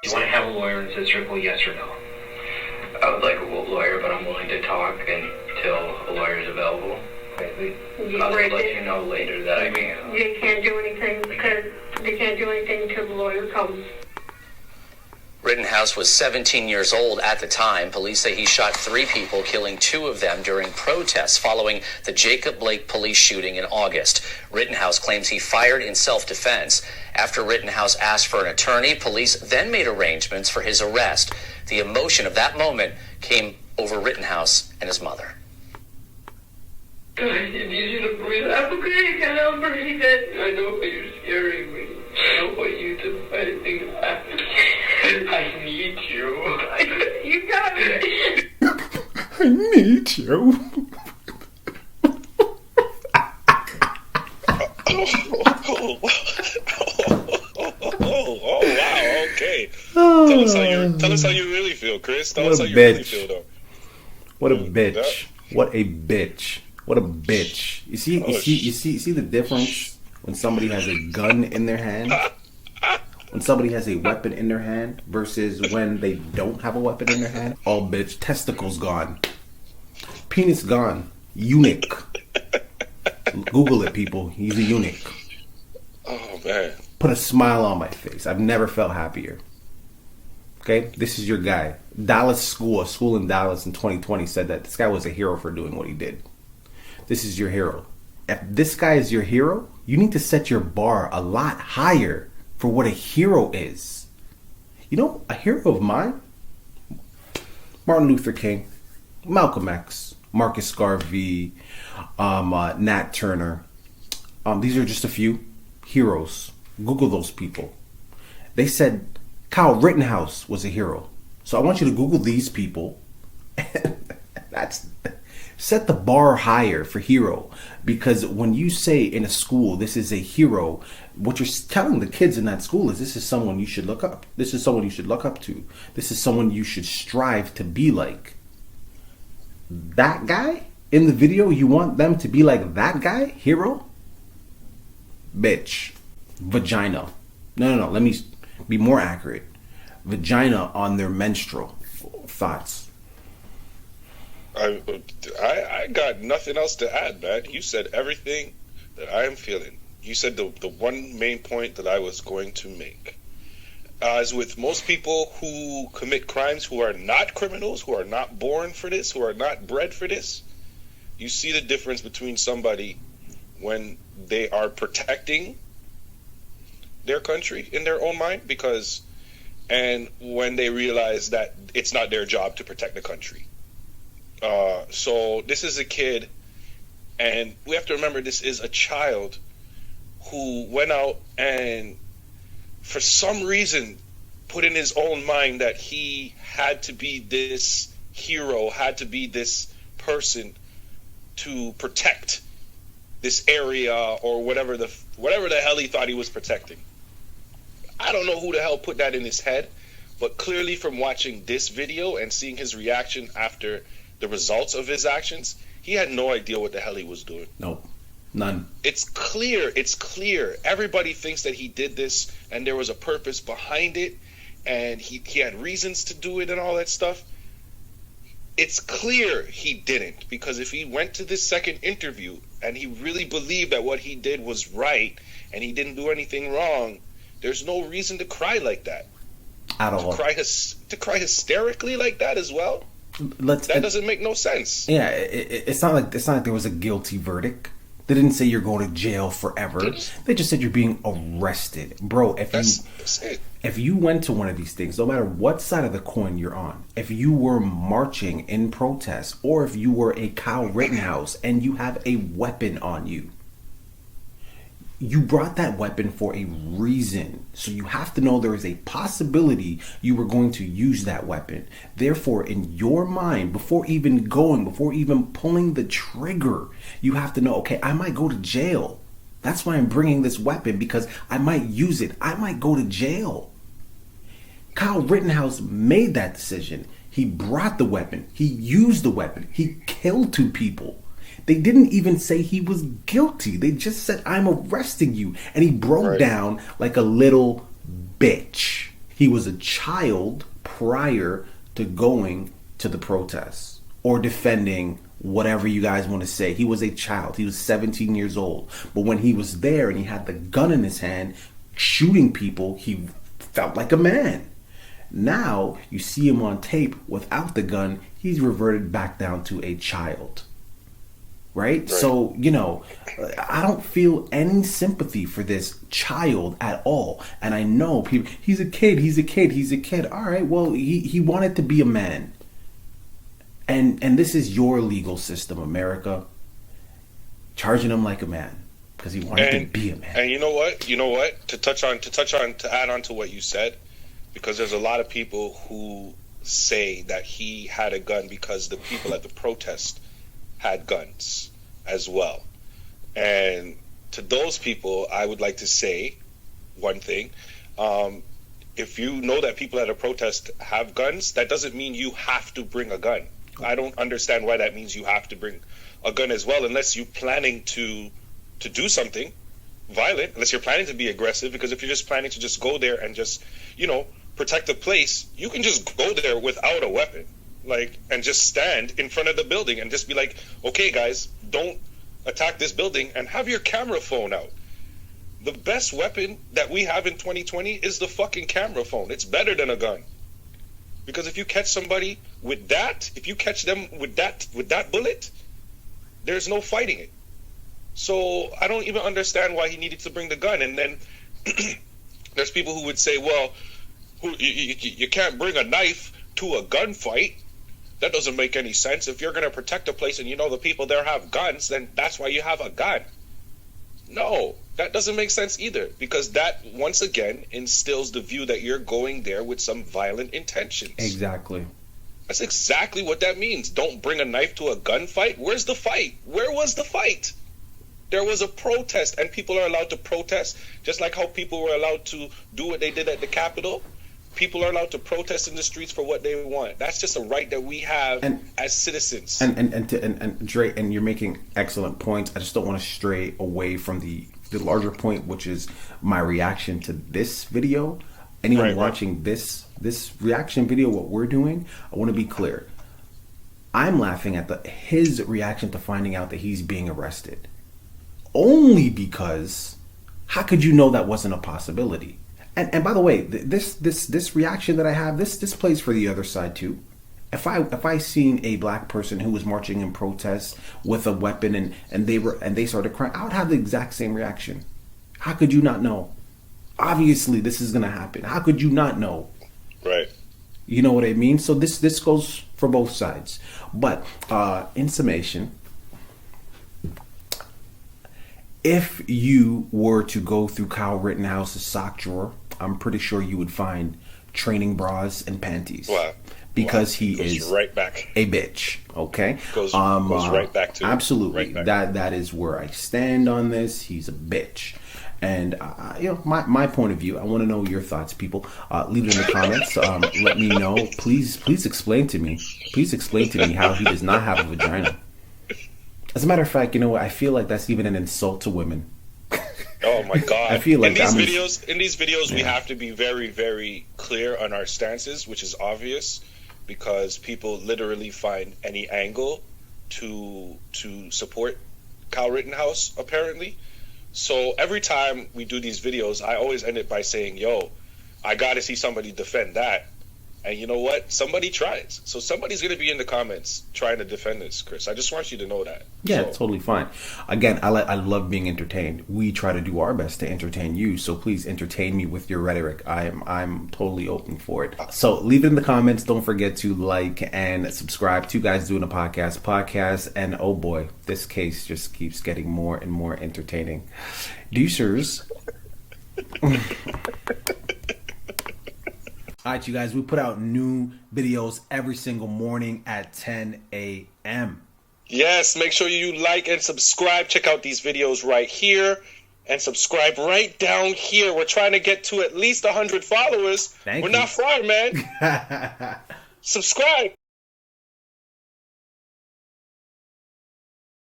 You want to have a lawyer, and it's a simple yes or no. I would like a lawyer, but I'm willing to talk until a lawyer is available. I'll let you know later that I can. You can't do anything because they can't do anything until the lawyer comes. Rittenhouse was 17 years old at the time. Police say he shot 3 people, killing 2 of them during protests following the Jacob Blake police shooting in August. Rittenhouse claims he fired in self-defense. After Rittenhouse asked for an attorney, police then made arrangements for his arrest. The emotion of that moment came over Rittenhouse and his mother. I need you to breathe. I'm okay. I can't breathe it. I know, but you're scaring me. I don't want you to fight anything happen. I need you. You got it. I need you. Oh, wow, okay. Tell us how you really feel, Chris. Tell us how you really feel, though. What a bitch. What a bitch. What a bitch. You see the difference when somebody has a gun in their hand? When somebody has a weapon in their hand versus when they don't have a weapon in their hand? Oh, bitch. Testicles gone. Penis gone. Eunuch. Google it, people. He's a eunuch. Oh, man. Put a smile on my face. I've never felt happier. Okay? This is your guy. Dallas School, a school in Dallas in 2020 said that this guy was a hero for doing what he did. This is your hero. If this guy is your hero, you need to set your bar a lot higher for what a hero is. You know, a hero of mine? Martin Luther King, Malcolm X, Marcus Garvey, Nat Turner. These are just a few heroes. Google those people. They said Kyle Rittenhouse was a hero. So I want you to Google these people. Set the bar higher for hero, because when you say in a school this is a hero, what you're telling the kids in that school is this is someone you should look up. This is someone you should look up to. This is someone you should strive to be like. That guy in the video, you want them to be like that guy, hero? Bitch. Vagina. No. Let me be more accurate. Vagina on their menstrual. Thoughts. I got nothing else to add, man. You said everything that I am feeling. You said the one main point that I was going to make. As with most people who commit crimes who are not criminals, who are not born for this, who are not bred for this, you see the difference between somebody when they are protecting their country in their own mind, and when they realize that it's not their job to protect the country. So this is a kid, and we have to remember this is a child who went out and for some reason put in his own mind that he had to be this hero, had to be this person to protect this area or whatever the hell he thought he was protecting. I don't know who the hell put that in his head, but clearly from watching this video and seeing his reaction after the results of his actions, he had no idea what the hell he was doing. Nope. None. It's clear. Everybody thinks that he did this and there was a purpose behind it and he had reasons to do it and all that stuff. It's clear he didn't, because if he went to this second interview and he really believed that what he did was right and he didn't do anything wrong, there's no reason to cry like that. At all. To cry hysterically like that as well? That doesn't make no sense. Yeah, it's not like there was a guilty verdict. They didn't say you're going to jail forever. They just said you're being arrested. Bro, if you went to one of these things, no matter what side of the coin you're on, if you were marching in protest, or if you were a Kyle Rittenhouse and you have a weapon on you, you brought that weapon for a reason. So you have to know there is a possibility you were going to use that weapon. Therefore, in your mind, before even pulling the trigger, you have to know, okay, I might go to jail. That's why I'm bringing this weapon, because I might use it. I might go to jail. Kyle Rittenhouse made that decision. He brought the weapon. He used the weapon. He killed 2 people. They didn't even say he was guilty. They just said, I'm arresting you. And he broke down like a little bitch. He was a child prior to going to the protests or defending whatever you guys want to say. He was a child. He was 17 years old. But when he was there and he had the gun in his hand, shooting people, he felt like a man. Now, you see him on tape without the gun, he's reverted back down to a child. Right? So, you know, I don't feel any sympathy for this child at all. And I know people, he's a kid. All right, well, he wanted to be a man. And this is your legal system, America. Charging him like a man because he wanted to be a man. And you know what? To add on to what you said, because there's a lot of people who say that he had a gun because the people at the protest had guns as well. And to those people, I would like to say one thing. If you know that people at a protest have guns, that doesn't mean you have to bring a gun. I don't understand why that means you have to bring a gun as well, unless you're planning to do something violent, unless you're planning to be aggressive. Because if you're just planning to just go there and just, you know, protect the place, you can just go there without a weapon, like, and just stand in front of the building and just be like, okay, guys, don't attack this building, and have your camera phone out. The best weapon that we have in 2020 is the fucking camera phone. It's better than a gun. Because if you catch somebody with that, if you catch them with that bullet, there's no fighting it. So I don't even understand why he needed to bring the gun. And then there's people who would say, well, you can't bring a knife to a gunfight. That doesn't make any sense. If you're going to protect a place and you know the people there have guns, then that's why you have a gun. No, that doesn't make sense either, because that, once again, instills the view that you're going there with some violent intentions. Exactly. That's exactly what that means. Don't bring a knife to a gunfight. Where's the fight? Where was the fight? There was a protest, and people are allowed to protest, just like how people were allowed to do what they did at the Capitol. People are allowed to protest in the streets for what they want. That's just a right that we have as citizens. And Dre, and you're making excellent points. I just don't want to stray away from the larger point, which is my reaction to this video. Anyone watching this reaction video, what we're doing, I want to be clear. I'm laughing at his reaction to finding out that he's being arrested. Only because, how could you know that wasn't a possibility? And by the way, this reaction that I have, this plays for the other side too. If I seen a black person who was marching in protest with a weapon and they started crying, I would have the exact same reaction. How could you not know? Obviously, this is gonna happen. How could you not know? Right. You know what I mean? So this goes for both sides. But in summation, if you were to go through Kyle Rittenhouse's sock drawer, I'm pretty sure you would find training bras and panties. Wow. Because he is right back a bitch. Okay. Goes right back to absolutely. Right back. That is where I stand on this. He's a bitch. And you know, my point of view. I want to know your thoughts, people. Leave it in the comments. Let me know. Please explain to me. Please explain to me how he does not have a vagina. As a matter of fact, you know what? I feel like that's even an insult to women. Oh my God! I feel like in these videos, we have to be very, very clear on our stances, which is obvious, because people literally find any angle to support Kyle Rittenhouse, apparently. So every time we do these videos, I always end it by saying, "Yo, I got to see somebody defend that." And you know what? Somebody tries. So somebody's going to be in the comments trying to defend this, Chris. I just want you to know that. Yeah, totally fine. Again, I love being entertained. We try to do our best to entertain you. So please entertain me with your rhetoric. I'm totally open for it. So leave it in the comments. Don't forget to like and subscribe. Two Guys Doing a Podcast. And oh boy, this case just keeps getting more and more entertaining. Deucers. All right, you guys, we put out new videos every single morning at 10 a.m. Yes, make sure you like and subscribe. Check out these videos right here and subscribe right down here. We're trying to get to at least 100 followers. We're not far, man. Subscribe.